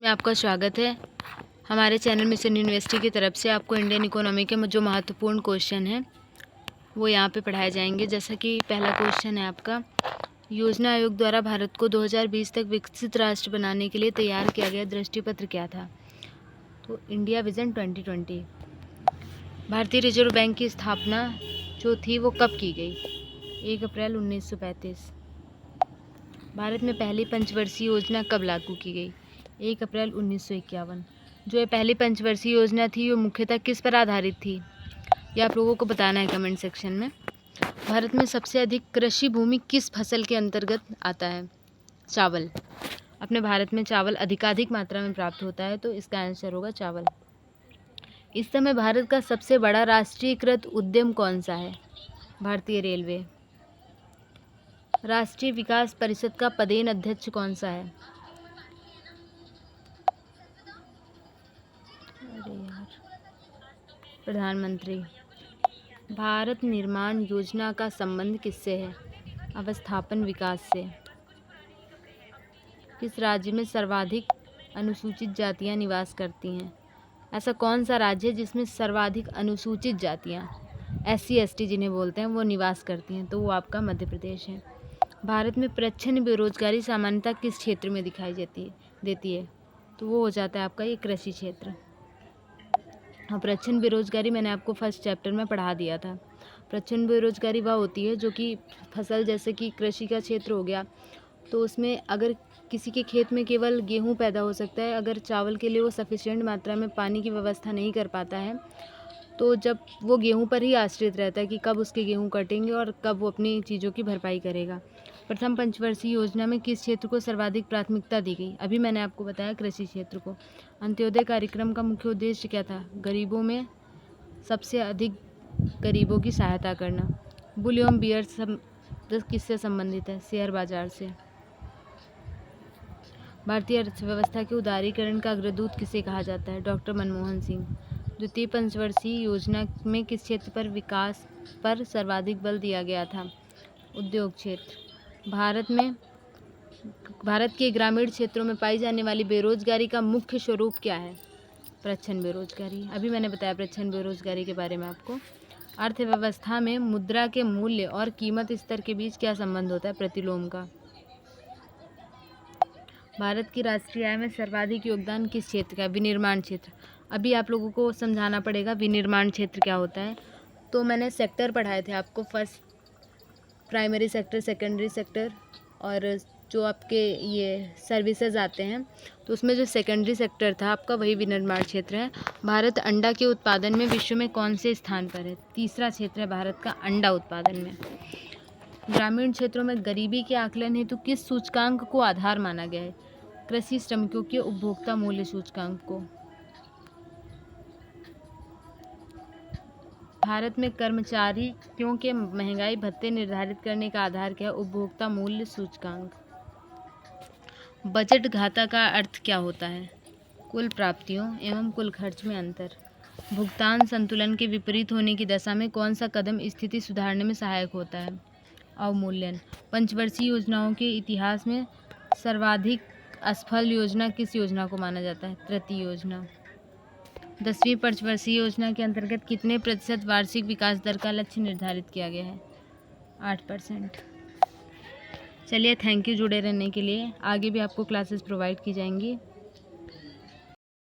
आपका स्वागत है हमारे चैनल मिशन यूनिवर्सिटी की तरफ से। आपको इंडियन इकोनॉमी के जो महत्वपूर्ण क्वेश्चन हैं वो यहाँ पे पढ़ाए जाएंगे। जैसा कि पहला क्वेश्चन है आपका, योजना आयोग द्वारा भारत को 2020 तक विकसित राष्ट्र बनाने के लिए तैयार किया गया दृष्टिपत्र क्या था? तो इंडिया विजन 2020। भारतीय रिजर्व बैंक की स्थापना जो थी वो कब की गई? 1 अप्रैल 1935। भारत में पहली पंचवर्षीय योजना कब लागू की गई? 1 अप्रैल 1951। जो ये पहली पंचवर्षीय योजना थी वो मुख्यतः किस पर आधारित थी? ये आप लोगों को बताना है कमेंट सेक्शन में। भारत में सबसे अधिक कृषि भूमि किस फसल के अंतर्गत आता है? चावल। अपने भारत में चावल अधिकाधिक मात्रा में प्राप्त होता है, तो इसका आंसर होगा चावल। इस समय भारत का सबसे बड़ा राष्ट्रीयकृत उद्यम कौन सा है? भारतीय रेलवे। राष्ट्रीय विकास परिषद का पदेन अध्यक्ष कौन सा है? प्रधानमंत्री। भारत निर्माण योजना का संबंध किससे है? अवस्थापन विकास से। किस राज्य में सर्वाधिक अनुसूचित जातियां निवास करती हैं? ऐसा कौन सा राज्य है जिसमें सर्वाधिक अनुसूचित जातियां SC ST जिन्हें बोलते हैं वो निवास करती हैं? तो वो आपका मध्य प्रदेश है। भारत में प्रच्छन्न बेरोजगारी सामान्यतः किस क्षेत्र में दिखाई देती है? तो वो हो जाता है आपका ये कृषि क्षेत्र। और प्रच्छन्न बेरोजगारी मैंने आपको फर्स्ट चैप्टर में पढ़ा दिया था। प्रच्छन्न बेरोजगारी वह होती है जो कि फसल, जैसे कि कृषि का क्षेत्र हो गया, तो उसमें अगर किसी के खेत में केवल गेहूं पैदा हो सकता है, अगर चावल के लिए वो सफिशिएंट मात्रा में पानी की व्यवस्था नहीं कर पाता है, तो जब वो गेहूं पर ही आश्रित रहता है कि कब उसके गेहूं कटेंगे और कब वो अपनी चीज़ों की भरपाई करेगा। प्रथम पंचवर्षीय योजना में किस क्षेत्र को सर्वाधिक प्राथमिकता दी गई? अभी मैंने आपको बताया कृषि क्षेत्र को। अंत्योदय कार्यक्रम का मुख्य उद्देश्य क्या था? गरीबों में सबसे अधिक गरीबों की सहायता करना। बुल एवं बियर किससे संबंधित है? शेयर बाजार से। भारतीय अर्थव्यवस्था के उदारीकरण का अग्रदूत किसे कहा जाता है? डॉक्टर मनमोहन सिंह। द्वितीय पंचवर्षीय योजना में किस क्षेत्र पर विकास पर सर्वाधिक बल दिया गया था? उद्योग क्षेत्र। भारत के ग्रामीण क्षेत्रों में पाई जाने वाली बेरोजगारी का मुख्य स्वरूप क्या है? प्रच्छन्न बेरोजगारी। अभी मैंने बताया प्रच्छन्न बेरोजगारी के बारे में आपको। अर्थव्यवस्था में मुद्रा के मूल्य और कीमत स्तर के बीच क्या संबंध होता है? प्रतिलोम का। भारत की राष्ट्रीय आय में सर्वाधिक योगदान किस क्षेत्र का? विनिर्माण क्षेत्र। अभी आप लोगों को समझाना पड़ेगा विनिर्माण क्षेत्र क्या होता है। तो मैंने सेक्टर पढ़ाए थे आपको, first primary sector, secondary sector और जो आपके ये सर्विसेज आते हैं, तो उसमें जो सेकेंडरी सेक्टर था आपका वही विनिर्माण क्षेत्र है। भारत अंडा के उत्पादन में विश्व में कौन से स्थान पर है? तीसरा क्षेत्र है भारत का अंडा उत्पादन में। ग्रामीण क्षेत्रों में गरीबी के आकलन हेतु किस सूचकांक को आधार माना गया है? कृषि श्रमिकों के उपभोक्ता मूल्य सूचकांक को। भारत में कर्मचारियों के महंगाई भत्ते निर्धारित करने का आधार क्या है? उपभोक्ता मूल्य सूचकांक। बजट घाटा का अर्थ क्या होता है? कुल प्राप्तियों एवं कुल खर्च में अंतर। भुगतान संतुलन के विपरीत होने की दशा में कौन सा कदम स्थिति सुधारने में सहायक होता है? अवमूल्यन। पंचवर्षीय योजनाओं के इतिहास में सर्वाधिक असफल योजना किस योजना को माना जाता है? तृतीय योजना। 10वीं पंचवर्षीय योजना के अंतर्गत कितने प्रतिशत वार्षिक विकास दर का लक्ष्य निर्धारित किया गया है? 8%। चलिए, थैंक यू जुड़े रहने के लिए। आगे भी आपको क्लासेस प्रोवाइड की जाएंगी।